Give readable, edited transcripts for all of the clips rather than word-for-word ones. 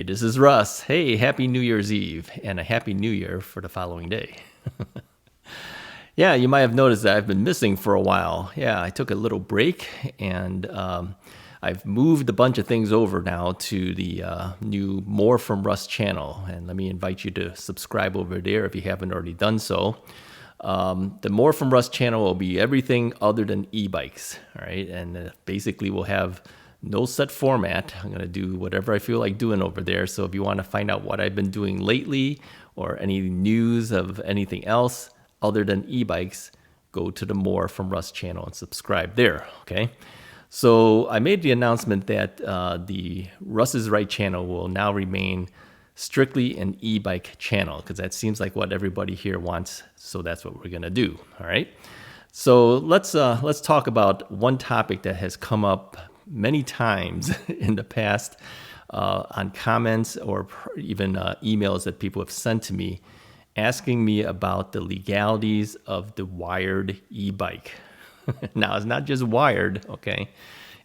this is Russ. Hey, happy New Year's Eve and a happy New Year for the following day. Yeah, you might have noticed that I've been missing for a while. Yeah, I took a little break and I've moved a bunch of things over now to the new More from Russ channel. And let me invite you to subscribe over there if you haven't already done so. The More from Russ channel will be everything other than e-bikes, all right? And basically we'll have no set format. I'm going to do whatever I feel like doing over there. So if you want to find out what I've been doing lately or any news of anything else other than e-bikes, go to the More from Russ channel and subscribe there, okay? So I made the announcement that the Russ's Right channel will now remain strictly an e-bike channel because that seems like what everybody here wants. So that's what we're going to do, all right? So let's talk about one topic that has come up many times in the past on comments or even emails that people have sent to me asking me about the legalities of the wired e-bike. Now, it's not just wired, okay?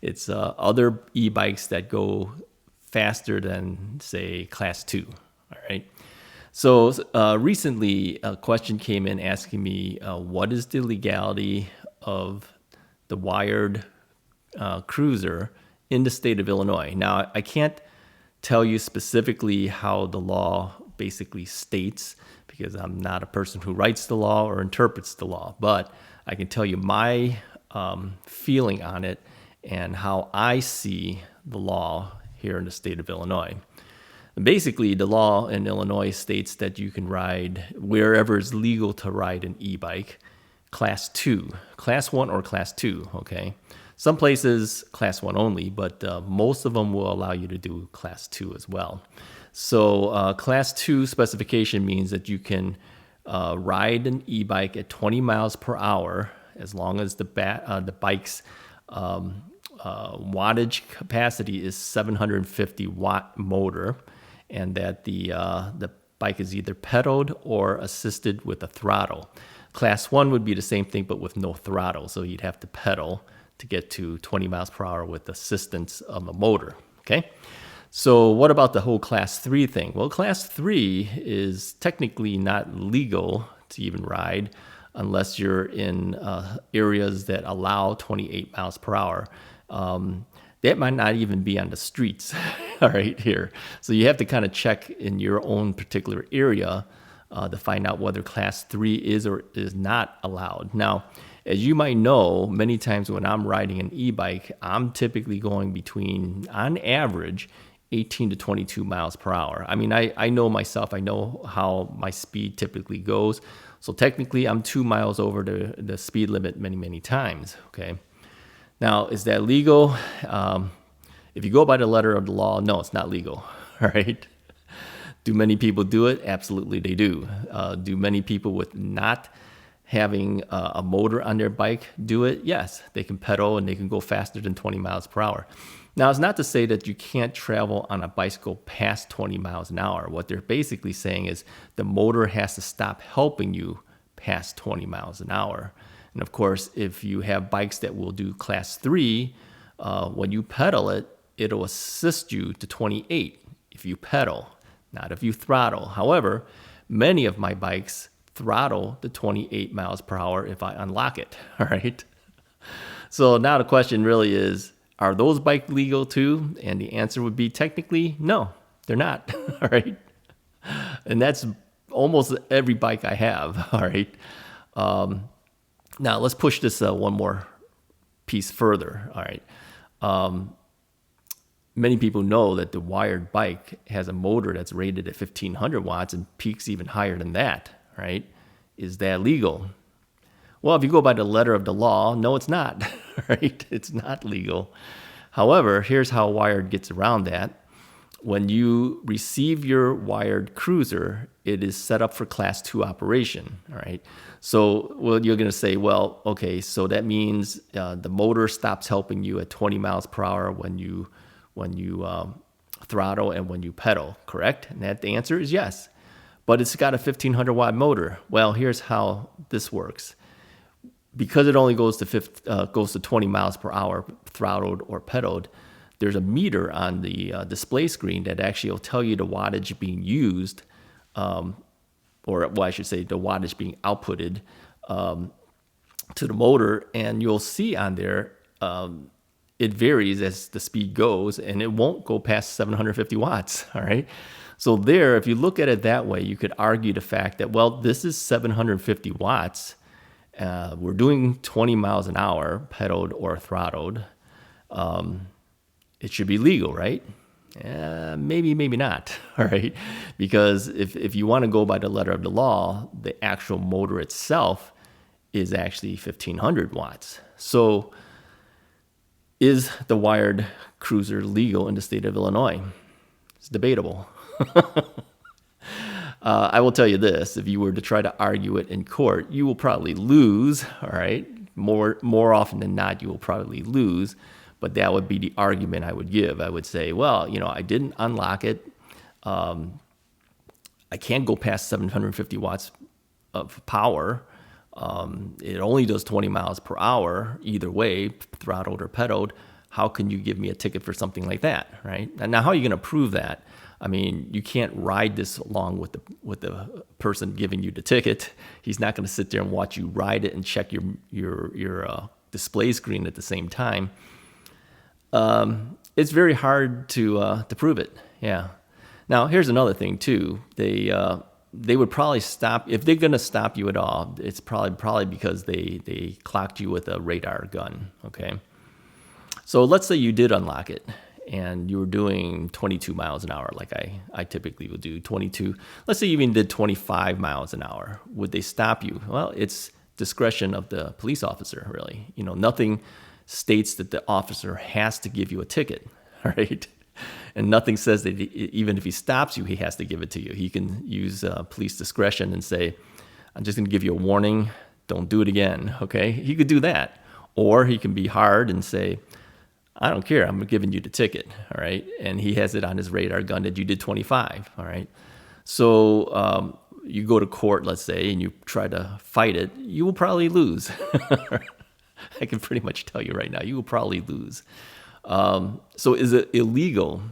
It's other e-bikes that go faster than, say, Class 2, all right? So recently, a question came in asking me, what is the legality of the wired cruiser in the state of Illinois? Now, I can't tell you specifically how the law basically states because I'm not a person who writes the law or interprets the law, but I can tell you my feeling on it and how I see the law here in the state of Illinois. Basically, the law in Illinois states that you can ride wherever it's legal to ride an e-bike, Class 2, Class 1 or Class 2, okay? Some places, Class 1 only, but most of them will allow you to do Class 2 as well. So Class 2 specification means that you can ride an e-bike at 20 miles per hour as long as the bike's wattage capacity is 750 watt motor and that the bike is either pedaled or assisted with a throttle. Class 1 would be the same thing but with no throttle, so you'd have to pedal to get to 20 miles per hour with assistance of a motor, okay? So what about the whole Class 3 thing? Well, Class 3 is technically not legal to even ride unless you're in areas that allow 28 miles per hour. That might not even be on the streets, all right, here. So you have to kind of check in your own particular area to find out whether Class 3 is or is not allowed. Now, as you might know, many times when I'm riding an e-bike, I'm typically going between, on average, 18 to 22 miles per hour. I mean, I know myself, I know how my speed typically goes. So technically, I'm 2 miles over the speed limit many, many times, okay? Now, is that legal? If you go by the letter of the law, no, it's not legal, all right? Do many people do it? Absolutely, they do. Do many people with not having a motor on their bike do it? Yes, they can pedal and they can go faster than 20 miles per hour. Now, it's not to say that you can't travel on a bicycle past 20 miles an hour. What they're basically saying is the motor has to stop helping you past 20 miles an hour. And of course, if you have bikes that will do Class 3, when you pedal it, it'll assist you to 28 if you pedal, not if you throttle. However, many of my bikes throttle to 28 miles per hour if I unlock it, all right? So now the question really is, are those bikes legal too? And the answer would be technically, no, they're not, all right? And that's almost every bike I have, all right? Now let's push this one more piece further, all right? Many people know that the wired bike has a motor that's rated at 1500 watts and peaks even higher than that, right? Is that legal? Well, if you go by the letter of the law, no, it's not, right? It's not legal. However, here's how wired gets around that. When you receive your wired cruiser, it is set up for Class 2 operation, all right? So, well, you're going to say, well, okay, so that means the motor stops helping you at 20 miles per hour when you throttle and when you pedal, correct? And the answer is yes. But it's got a 1500 watt motor. Well, here's how this works. Because it only goes to 20 miles per hour throttled or pedaled, there's a meter on the display screen that actually will tell you the wattage being used, or well, I should say the wattage being outputted to the motor, and you'll see on there it varies as the speed goes, and it won't go past 750 watts. All right. So there, if you look at it that way, you could argue the fact that, well, this is 750 watts. We're doing 20 miles an hour, pedaled or throttled. It should be legal, right? Maybe, maybe not. All right. Because if you want to go by the letter of the law, the actual motor itself is actually 1500 watts. So is the wired cruiser legal in the state of Illinois? It's debatable. I will tell you this, if you were to try to argue it in court, you will probably lose, all right? More often than not, you will probably lose, but that would be the argument I would give. I would say, well, I didn't unlock it. I can't go past 750 watts of power. It only does 20 miles per hour either way, throttled or pedaled. How can you give me a ticket for something like that, right? And now, how are you going to prove that? I mean, you can't ride this along with the person giving you the ticket. He's not going to sit there and watch you ride it and check your display screen at the same time. It's very hard to prove it. Yeah. Now, here's another thing too. They would probably stop if they're going to stop you at all. It's probably because they clocked you with a radar gun. Okay. So let's say you did unlock it, and you were doing 22 miles an hour, like I typically would do 22. Let's say you even did 25 miles an hour. Would they stop you? Well, it's discretion of the police officer, really. Nothing states that the officer has to give you a ticket, right? And nothing says that even if he stops you, he has to give it to you. He can use police discretion and say, I'm just going to give you a warning. Don't do it again, okay? He could do that. Or he can be hard and say, I don't care. I'm giving you the ticket, all right? And he has it on his radar gun that you did 25, all right? So you go to court, let's say, and you try to fight it, you will probably lose. I can pretty much tell you right now, you will probably lose. So is it illegal?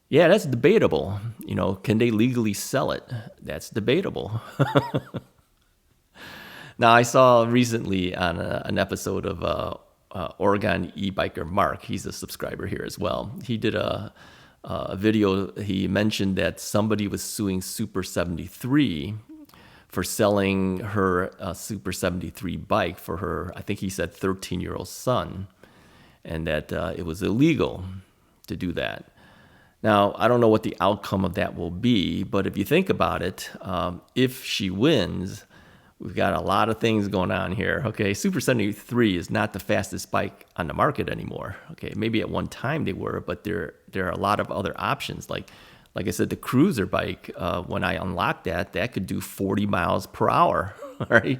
Yeah, that's debatable. Can they legally sell it? That's debatable. Now, I saw recently on an episode of Oregon e-biker Mark. He's a subscriber here as well. He did a video. He mentioned that somebody was suing Super 73 for selling her Super 73 bike for her, I think he said 13-year-old son, and that it was illegal to do that. Now, I don't know what the outcome of that will be, but if you think about it, if she wins, we've got a lot of things going on here. Okay, Super 73 is not the fastest bike on the market anymore. Okay, maybe at one time they were, but there are a lot of other options. Like I said, the cruiser bike, when I unlocked that could do 40 miles per hour, right?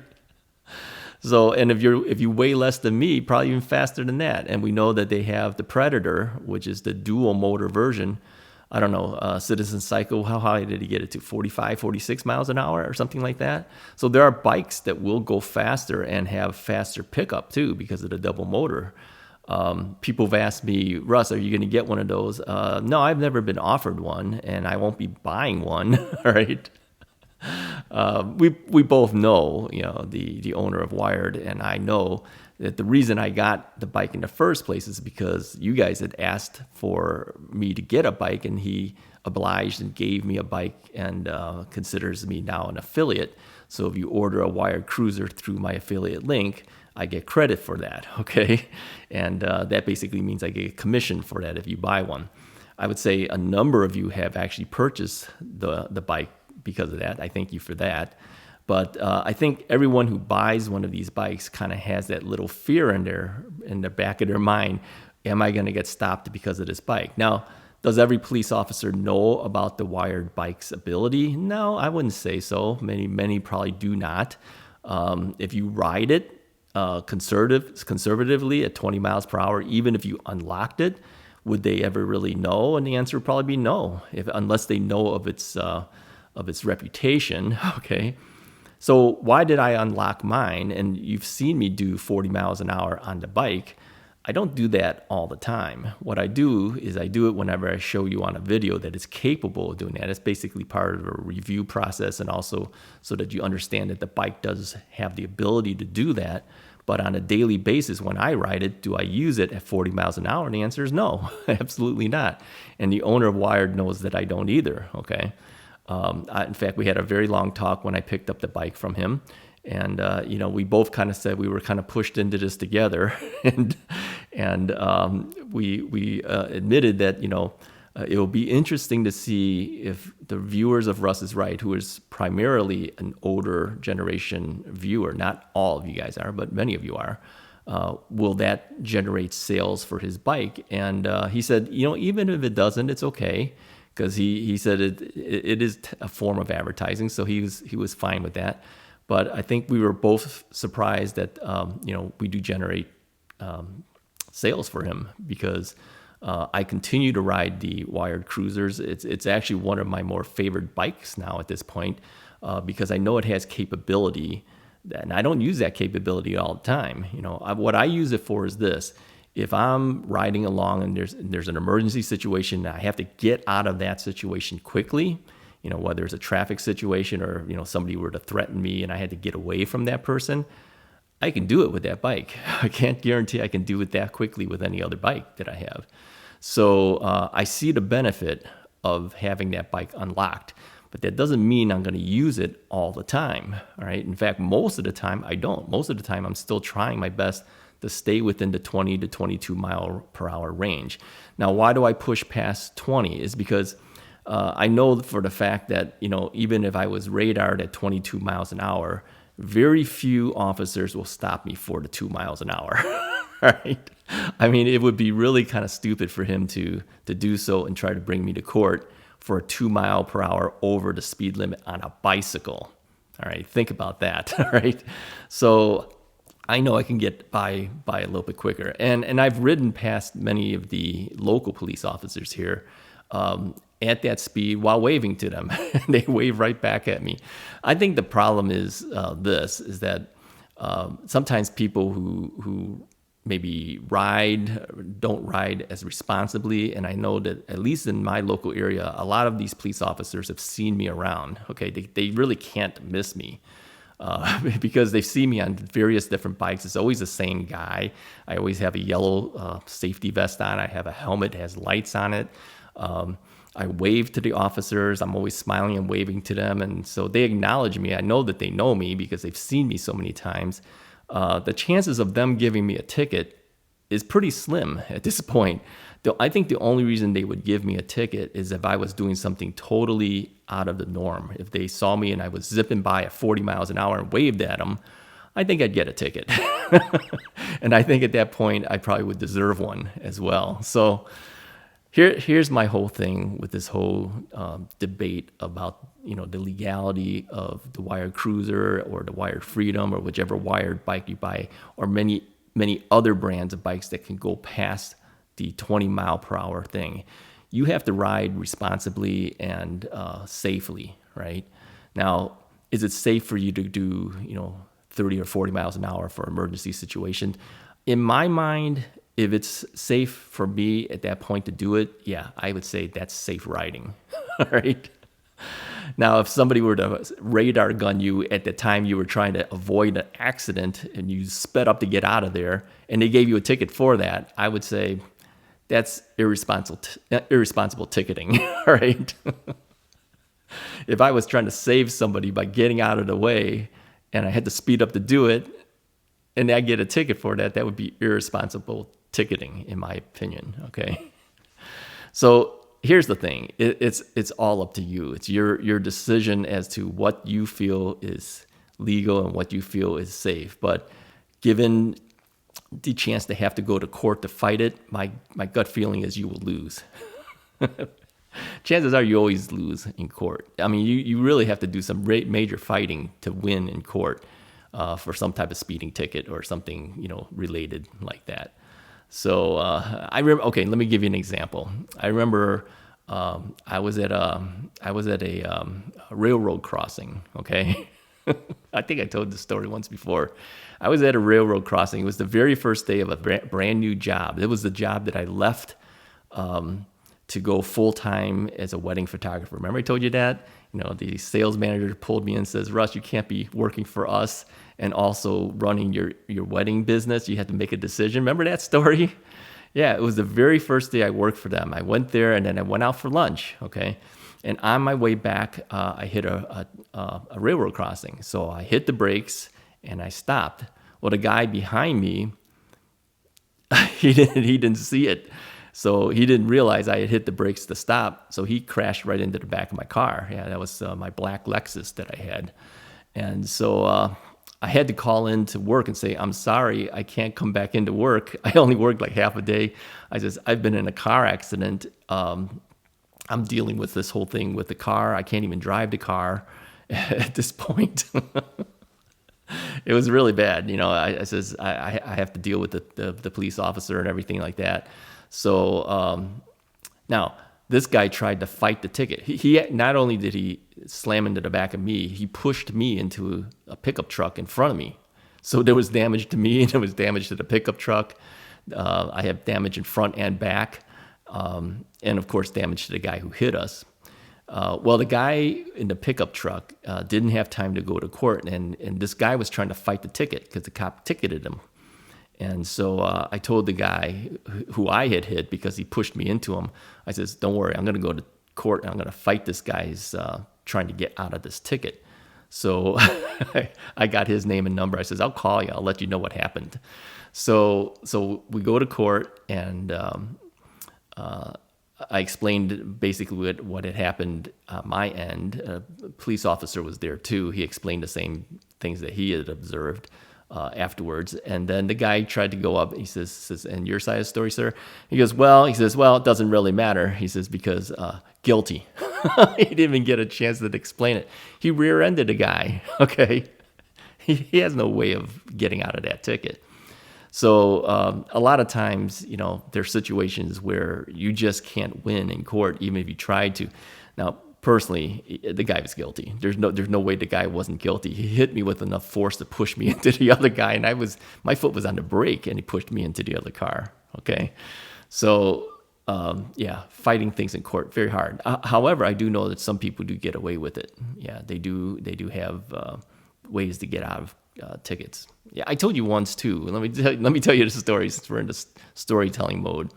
So, and if you weigh less than me, probably even faster than that. And we know that they have the Predator, which is the dual motor version. I don't know, Citizen Cycle, how high did he get it to? 45, 46 miles an hour or something like that? So there are bikes that will go faster and have faster pickup too because of the double motor. People have asked me, Russ, are you going to get one of those? No, I've never been offered one, and I won't be buying one, right? We both know, the owner of Wired, and I know that the reason I got the bike in the first place is because you guys had asked for me to get a bike, and he obliged and gave me a bike and considers me now an affiliate. So if you order a Wired Cruiser through my affiliate link, I get credit for that, okay? And that basically means I get a commission for that if you buy one. I would say a number of you have actually purchased the bike because of that. I thank you for that. But I think everyone who buys one of these bikes kind of has that little fear in the back of their mind. Am I going to get stopped because of this bike? Now, does every police officer know about the Wired bike's ability? No, I wouldn't say so. Many probably do not. If you ride it conservatively at 20 miles per hour, even if you unlocked it, would they ever really know? And the answer would probably be no, unless they know of its reputation. Okay. So why did I unlock mine? And you've seen me do 40 miles an hour on the bike. I don't do that all the time. What I do is I do it whenever I show you on a video that it's capable of doing that. It's basically part of a review process, and also so that you understand that the bike does have the ability to do that. But on a daily basis, when I ride it, do I use it at 40 miles an hour? And the answer is no, absolutely not. And the owner of Wired knows that I don't either, okay? In fact, we had a very long talk when I picked up the bike from him. And, we both kind of said we were kind of pushed into this together. We admitted that, it will be interesting to see if the viewers of Russ is Right, who is primarily an older generation viewer, not all of you guys are, but many of you are, will that generate sales for his bike? And he said, even if it doesn't, it's okay, because he said it is a form of advertising, so he was fine with that. But I think we were both surprised that we do generate sales for him, because I continue to ride the Wired Cruisers. It's actually one of my more favored bikes now at this point, because I know it has capability, and I don't use that capability all the time. What I use it for is this: if I'm riding along and there's an emergency situation, and I have to get out of that situation quickly. Whether it's a traffic situation or somebody were to threaten me and I had to get away from that person, I can do it with that bike. I can't guarantee I can do it that quickly with any other bike that I have. So I see the benefit of having that bike unlocked, but that doesn't mean I'm going to use it all the time. All right. In fact, most of the time I don't. Most of the time I'm still trying my best to stay within the 20 to 22 mile per hour range. Now, why do I push past 20? Is because I know for the fact that, even if I was radared at 22 miles an hour, very few officers will stop me for the 2 miles an hour. Right? I mean, it would be really kind of stupid for him to do so and try to bring me to court for a 2 mile per hour over the speed limit on a bicycle. All right, think about that. All right. So I know I can get by a little bit quicker. And I've ridden past many of the local police officers here at that speed while waving to them. They wave right back at me. I think the problem is that sometimes people who maybe don't ride as responsibly. And I know that at least in my local area, a lot of these police officers have seen me around. Okay, they really can't miss me. Because they've seen me on various different bikes. It's always the same guy. I always have a yellow safety vest on. I have a helmet that has lights on it. I wave to the officers. I'm always smiling and waving to them. And so they acknowledge me. I know that they know me because they've seen me so many times. The chances of them giving me a ticket is pretty slim at this point. I think the only reason they would give me a ticket is if I was doing something totally out of the norm. If they saw me and I was zipping by at 40 miles an hour and waved at them, I think I'd get a ticket. And I think at that point, I probably would deserve one as well. So here's my whole thing with this whole debate about the legality of the Wired Cruiser or the Wired Freedom or whichever Wired bike you buy, or many other brands of bikes that can go past the 20 mile per hour thing. You have to ride responsibly and safely, right? Now, is it safe for you to do 30 or 40 miles an hour for emergency situations? In my mind, if it's safe for me at that point to do it, yeah, I would say that's safe riding. All right. Now, if somebody were to radar gun you at the time you were trying to avoid an accident and you sped up to get out of there and they gave you a ticket for that, I would say that's irresponsible ticketing. All right. If I was trying to save somebody by getting out of the way and I had to speed up to do it and I get a ticket for that, that would be irresponsible ticketing, in my opinion. Okay. So here's the thing. It's all up to you. It's your decision as to what you feel is legal and what you feel is safe. But given the chance to have to go to court to fight it, my gut feeling is you will lose. Chances are you always lose in court. I mean, you really have to do some major fighting to win in court for some type of speeding ticket or something related like that. So I remember. Okay, let me give you an example. I remember I was at a railroad crossing. Okay, I think I told this story once before. I was at a railroad crossing. It was the very first day of a brand new job. It was the job that I left to go full-time as a wedding photographer. Remember I told you that? The sales manager pulled me in and says, Russ, you can't be working for us and also running your wedding business. You have to make a decision. Remember that story? Yeah, it was the very first day I worked for them. I went there and then I went out for lunch, okay? And on my way back, I hit a railroad crossing. So I hit the brakes and I stopped. Well, the guy behind me, he didn't see it. So he didn't realize I had hit the brakes to stop. So he crashed right into the back of my car. Yeah, that was my black Lexus that I had. And so I had to call in to work and say, I'm sorry, I can't come back into work. I only worked like half a day. I says, I've been in a car accident. I'm dealing with this whole thing with the car. I can't even drive the car at this point. It was really bad. I says, I have to deal with the police officer and everything like that. So now this guy tried to fight the ticket. He not only did he slam into the back of me, he pushed me into a pickup truck in front of me. So there was damage to me and there was damage to the pickup truck. I have damage in front and back. And of course, damage to the guy who hit us. Well, the guy in the pickup truck didn't have time to go to court, and this guy was trying to fight the ticket because the cop ticketed him. And so I told the guy who I had hit because he pushed me into him, I says, don't worry, I'm going to go to court and I'm going to fight this guy who's trying to get out of this ticket. So I got his name and number. I says, I'll call you. I'll let you know what happened. So we go to court, and I explained basically what had happened on my end. A police officer was there too. He explained the same things that he had observed afterwards. And then the guy tried to go up. He says, and your side of the story, sir? He goes, well, it doesn't really matter. He says, because guilty. He didn't even get a chance to explain it. He rear-ended a guy, okay? He has no way of getting out of that ticket. So a lot of times, there's situations where you just can't win in court, even if you tried to. Now, personally, the guy was guilty. There's no way the guy wasn't guilty. He hit me with enough force to push me into the other guy, and my foot was on the brake, and he pushed me into the other car. Okay, so fighting things in court very hard. However, I do know that some people do get away with it. Yeah, they do have ways to get out of tickets. Yeah, I told you once too. Let me tell you the story since we're in the storytelling mode.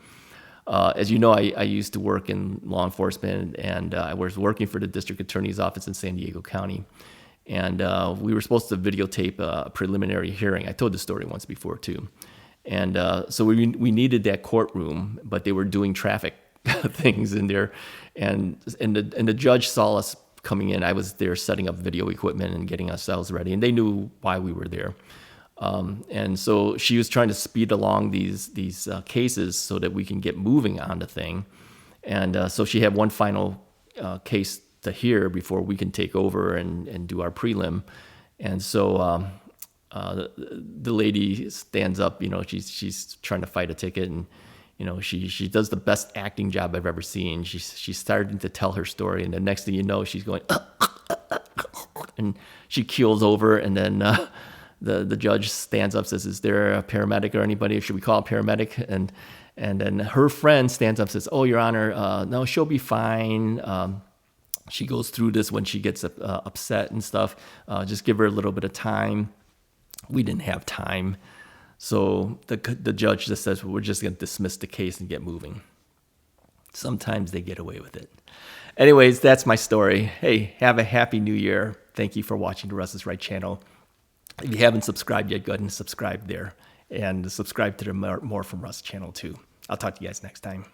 As you know, I used to work in law enforcement, and I was working for the district attorney's office in San Diego County. And we were supposed to videotape a preliminary hearing. I told the story once before too. And so we needed that courtroom, but they were doing traffic things in there. And the judge saw us coming in. I was there setting up video equipment and getting ourselves ready, and they knew why we were there. And so she was trying to speed along these cases so that we can get moving on the thing. And so she had one final case to hear before we can take over and do our prelim. And so the lady stands up, she's trying to fight a ticket, and she does the best acting job I've ever seen. She's starting to tell her story, and the next thing you know, she's going and she keels over, and then the judge stands up, says, is there a paramedic or anybody? Should we call a paramedic? And then her friend stands up, says, oh, Your Honor, no, she'll be fine. She goes through this when she gets upset and stuff. Just give her a little bit of time. We didn't have time. So the judge just says, well, we're just going to dismiss the case and get moving. Sometimes they get away with it. Anyways, that's my story. Hey, have a happy new year. Thank you for watching the Russ is Right channel. If you haven't subscribed yet, go ahead and subscribe there. And subscribe to the More From Russ channel too. I'll talk to you guys next time.